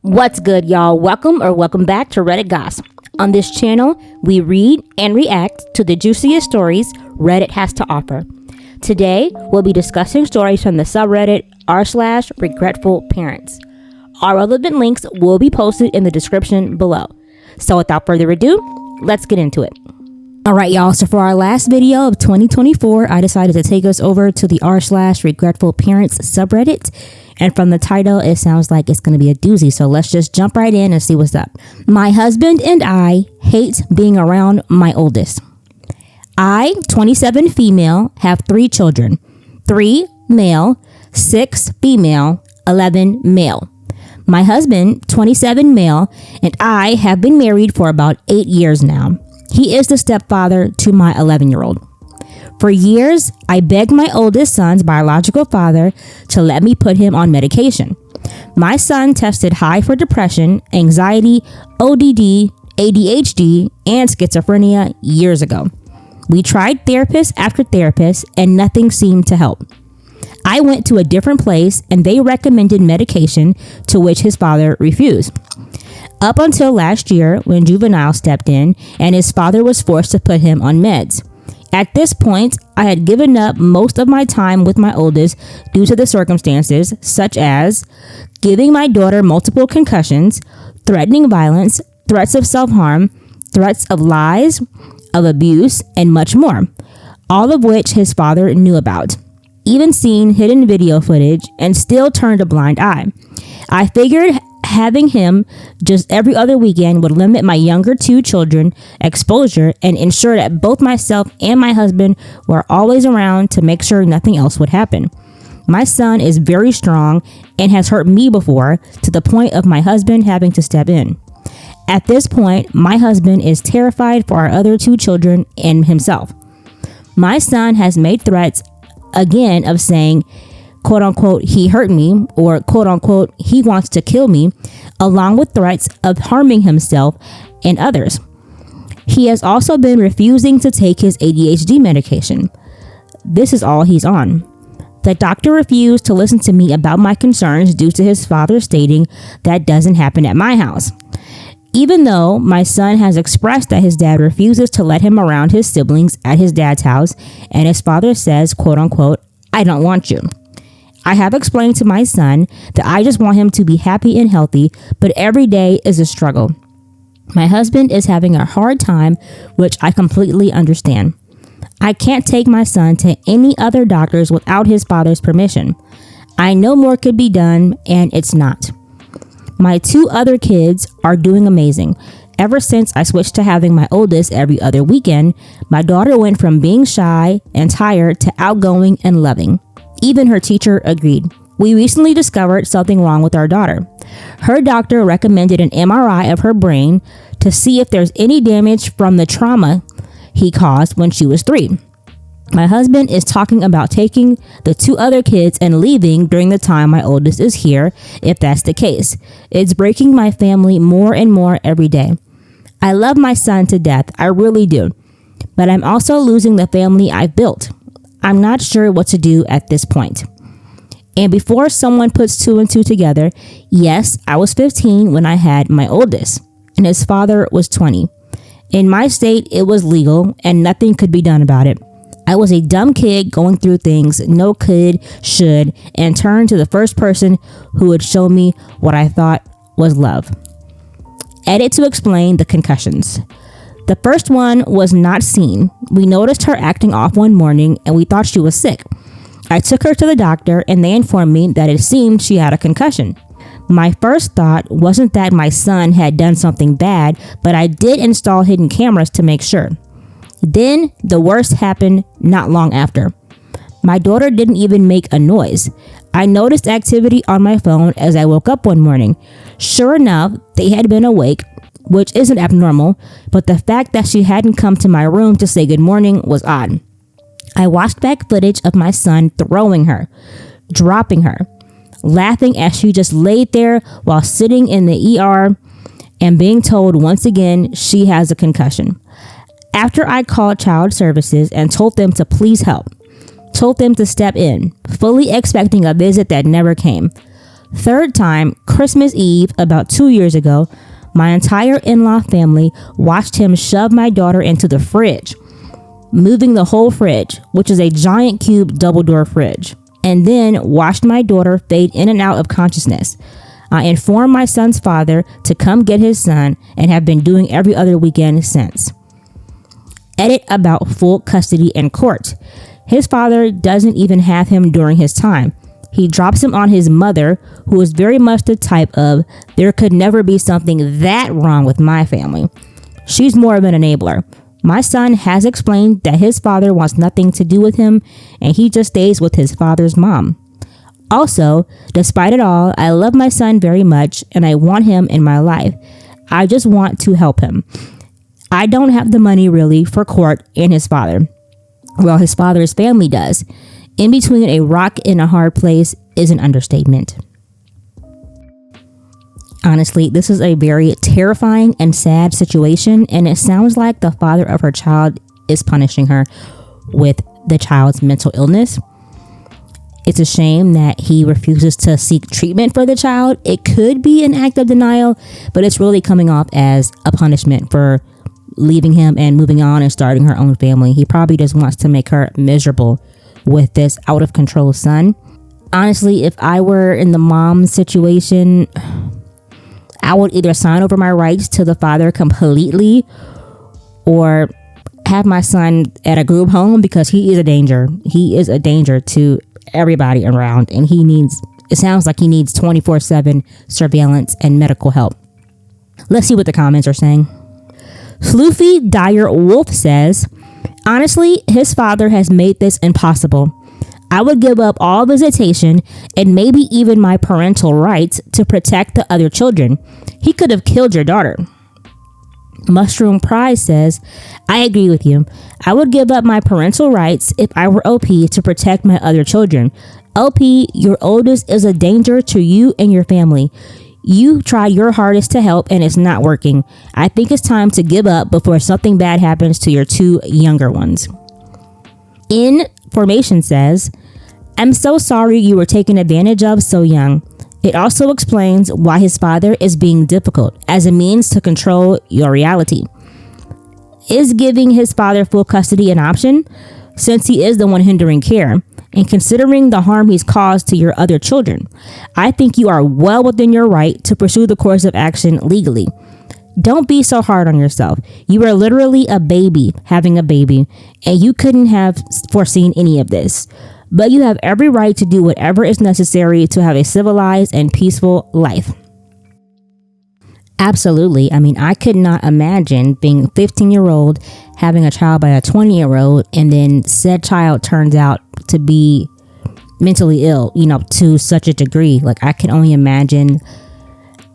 What's good, y'all? Welcome back to Redditgoss. On this channel, we read and react to the juiciest stories Reddit has to offer. Today, we'll be discussing stories from the subreddit r/regretful parents. Our relevant links will be posted in the description below. So without further ado, let's get into it. Alright, y'all, so for our last video of 2024, I decided to take us over to the r/regretful parents subreddit. And from the title, it sounds like it's going to be a doozy. So let's just jump right in and see what's up. My husband and I hate being around my oldest. I, 27 female, have 3 children. 3 male, 6 female, 11 male. My husband, 27 male, and I have been married for about 8 years now. He is the stepfather to my 11-year-old. For years, I begged my oldest son's biological father to let me put him on medication. My son tested high for depression, anxiety, ODD, ADHD, and schizophrenia years ago. We tried therapist after therapist and nothing seemed to help. I went to a different place and they recommended medication, to which his father refused. Up until last year when juvenile stepped in and his father was forced to put him on meds. At this point, I had given up most of my time with my oldest due to the circumstances, such as giving my daughter multiple concussions, threatening violence, threats of self-harm, threats of lies, of abuse, and much more, all of which his father knew about, even seen hidden video footage, and still turned a blind eye. I figured having him just every other weekend would limit my younger 2 children exposure and ensure that both myself and my husband were always around to make sure nothing else would happen. My son is very strong and has hurt me before, to the point of my husband having to step in. At this point, my husband is terrified for our other 2 children and himself. My son has made threats again of saying, quote unquote, he hurt me, or quote unquote, he wants to kill me, along with threats of harming himself and others. He has also been refusing to take his ADHD medication. This is all he's on. The doctor refused to listen to me about my concerns due to his father stating that doesn't happen at my house. Even though my son has expressed that his dad refuses to let him around his siblings at his dad's house, and his father says, quote unquote, I don't want you. I have explained to my son that I just want him to be happy and healthy, but every day is a struggle. My husband is having a hard time, which I completely understand. I can't take my son to any other doctors without his father's permission. I know more could be done, and it's not. My 2 other kids are doing amazing. Ever since I switched to having my oldest every other weekend, my daughter went from being shy and tired to outgoing and loving. Even her teacher agreed. We recently discovered something wrong with our daughter. Her doctor recommended an MRI of her brain to see if there's any damage from the trauma he caused when she was 3. My husband is talking about taking the 2 other kids and leaving during the time my oldest is here, if that's the case. It's breaking my family more and more every day. I love my son to death, I really do. But I'm also losing the family I've built. I'm not sure what to do at this point. And before someone puts 2 and 2 together, yes, I was 15 when I had my oldest, and his father was 20. In my state, it was legal and nothing could be done about it. I was a dumb kid going through things no could, should, and turned to the first person who would show me what I thought was love. Edit to explain the concussions. The first one was not seen. We noticed her acting off one morning and we thought she was sick. I took her to the doctor and they informed me that it seemed she had a concussion. My first thought wasn't that my son had done something bad, but I did install hidden cameras to make sure. Then the worst happened not long after. My daughter didn't even make a noise. I noticed activity on my phone as I woke up one morning. Sure enough, they had been awake, which isn't abnormal, but the fact that she hadn't come to my room to say good morning was odd. I watched back footage of my son throwing her, dropping her, laughing as she just laid there while sitting in the ER and being told once again she has a concussion. After I called child services and told them to please help, told them to step in, fully expecting a visit that never came. Third time, Christmas Eve, about 2 years ago, my entire in-law family watched him shove my daughter into the fridge, moving the whole fridge, which is a giant cube double-door fridge, and then watched my daughter fade in and out of consciousness. I informed my son's father to come get his son and have been doing every other weekend since. Edit about full custody in court. His father doesn't even have him during his time. He drops him on his mother, who is very much the type of, there could never be something that wrong with my family. She's more of an enabler. My son has explained that his father wants nothing to do with him and he just stays with his father's mom. Also, despite it all, I love my son very much and I want him in my life. I just want to help him. I don't have the money really for court and his father. Well, his father's family does. In between a rock and a hard place is an understatement. Honestly, this is a very terrifying and sad situation, and it sounds like the father of her child is punishing her with the child's mental illness. It's a shame that he refuses to seek treatment for the child. It could be an act of denial, but it's really coming off as a punishment for leaving him and moving on and starting her own family. He probably just wants to make her miserable with this out of control son. Honestly, if I were in the mom situation, I would either sign over my rights to the father completely or have my son at a group home, because he is a danger. He is a danger to everybody around, and it sounds like he needs 24/7 surveillance and medical help. Let's see what the comments are saying. Floofy Dyer Wolf says, honestly, his father has made this impossible. I would give up all visitation and maybe even my parental rights to protect the other children. He could have killed your daughter. Mushroom Prize says, I agree with you. I would give up my parental rights if I were OP to protect my other children. OP, your oldest is a danger to you and your family. You try your hardest to help and it's not working. I think it's time to give up before something bad happens to your two younger ones. Information says, I'm so sorry you were taken advantage of so young. It also explains why his father is being difficult as a means to control your reality. Is giving his father full custody an option, since he is the one hindering care, and considering the harm he's caused to your other children? I think you are well within your right to pursue the course of action legally. Don't be so hard on yourself. You are literally a baby having a baby, and you couldn't have foreseen any of this. But you have every right to do whatever is necessary to have a civilized and peaceful life. Absolutely. I mean, I could not imagine being a 15-year-old, having a child by a 20-year-old, and then said child turns out to be mentally ill, to such a degree. Like, I can only imagine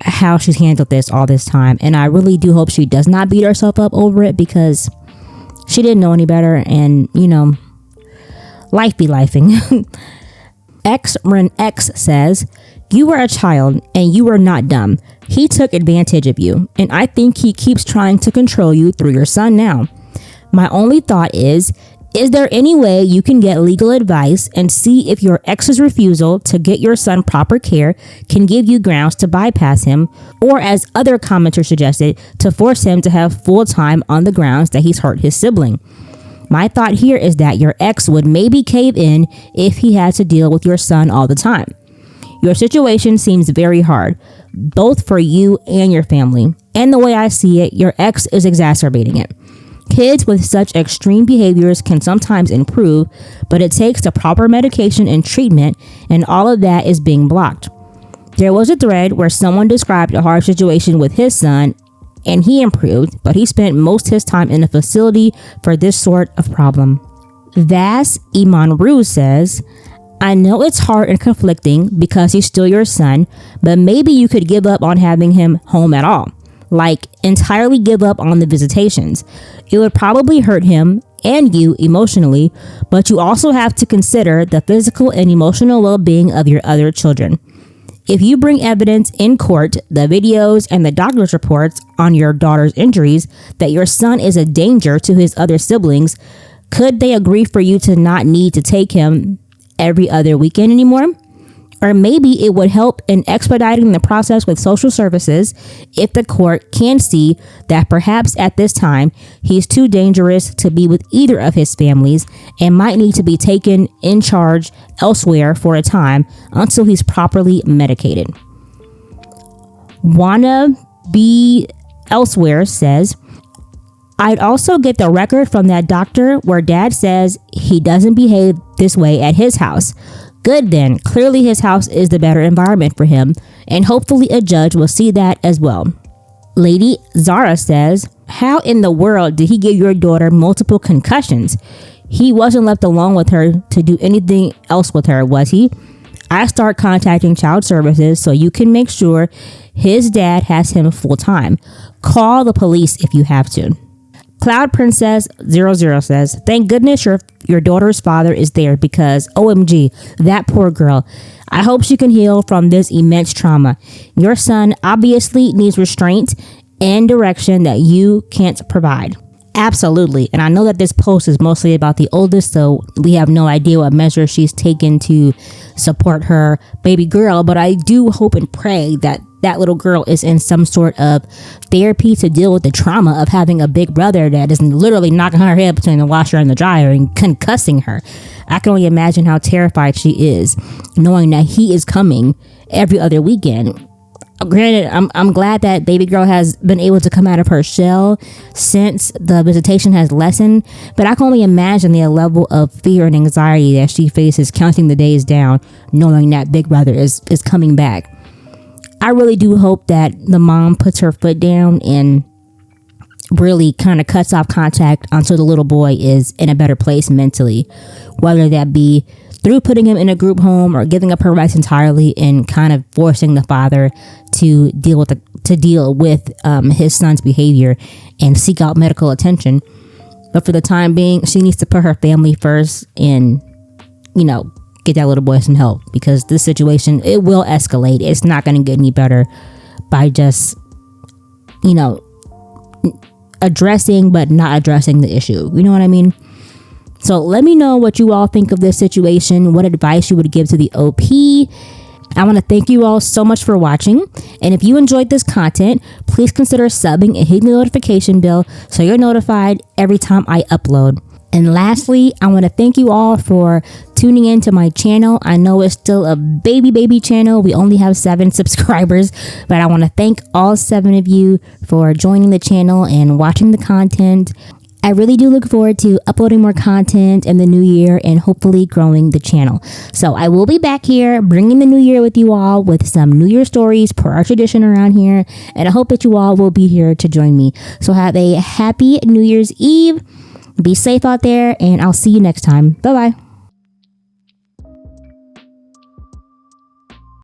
how she's handled this all this time. And I really do hope she does not beat herself up over it, because she didn't know any better. And, life be lifing. X says, you were a child and you were not dumb. He took advantage of you, and I think he keeps trying to control you through your son now. My only thought is there any way you can get legal advice and see if your ex's refusal to get your son proper care can give you grounds to bypass him, or, as other commenters suggested, to force him to have full time on the grounds that he's hurt his sibling? My thought here is that your ex would maybe cave in if he had to deal with your son all the time. Your situation seems very hard, both for you and your family. And the way I see it, your ex is exacerbating it. Kids with such extreme behaviors can sometimes improve, but it takes the proper medication and treatment, and all of that is being blocked. There was a thread where someone described a hard situation with his son, and he improved, but he spent most of his time in a facility for this sort of problem. Vas Imanru says, I know it's hard and conflicting because he's still your son, but maybe you could give up on having him home at all. Like, entirely give up on the visitations. It would probably hurt him and you emotionally, but you also have to consider the physical and emotional well-being of your other children. If you bring evidence in court, the videos and the doctor's reports on your daughter's injuries, that your son is a danger to his other siblings, could they agree for you to not need to take him every other weekend anymore? Or maybe it would help in expediting the process with social services if the court can see that perhaps at this time he's too dangerous to be with either of his families and might need to be taken in charge elsewhere for a time until he's properly medicated. Wanna Be Elsewhere says, I'd also get the record from that doctor where dad says he doesn't behave this way at his house. Good then, clearly his house is the better environment for him, and hopefully a judge will see that as well. Lady Zara says, how in the world did he give your daughter multiple concussions? He wasn't left alone with her to do anything else with her, was he? I start contacting child services so you can make sure his dad has him full time. Call the police if you have to. Cloud Princess 00 says, thank goodness your daughter's father is there because OMG, that poor girl. I hope she can heal from this immense trauma. Your son obviously needs restraint and direction that you can't provide. Absolutely. And I know that this post is mostly about the oldest, so we have no idea what measures she's taken to support her baby girl. But I do hope and pray that that little girl is in some sort of therapy to deal with the trauma of having a big brother that is literally knocking her head between the washer and the dryer and concussing her. I can only imagine how terrified she is knowing that he is coming every other weekend. Granted, I'm glad that baby girl has been able to come out of her shell since the visitation has lessened, but I can only imagine the level of fear and anxiety that she faces counting the days down, knowing that big brother is coming back. I really do hope that the mom puts her foot down and really kind of cuts off contact until the little boy is in a better place mentally, whether that be through putting him in a group home or giving up her rights entirely and kind of forcing the father to deal with his son's behavior and seek out medical attention. But for the time being, she needs to put her family first and, get that little boy some help, because this situation, it will escalate. It's not going to get any better by just, addressing but not addressing the issue. You know what I mean? So let me know what you all think of this situation, what advice you would give to the OP. I want to thank you all so much for watching. And if you enjoyed this content, please consider subbing and hitting the notification bell so you're notified every time I upload. And lastly, I want to thank you all for tuning in to my channel. I know it's still a baby channel. We only have 7 subscribers, but I want to thank all 7 of you for joining the channel and watching the content. I really do look forward to uploading more content in the new year and hopefully growing the channel. So I will be back here bringing the new year with you all with some New Year stories per our tradition around here. And I hope that you all will be here to join me. So have a happy New Year's Eve. Be safe out there, and I'll see you next time. Bye-bye.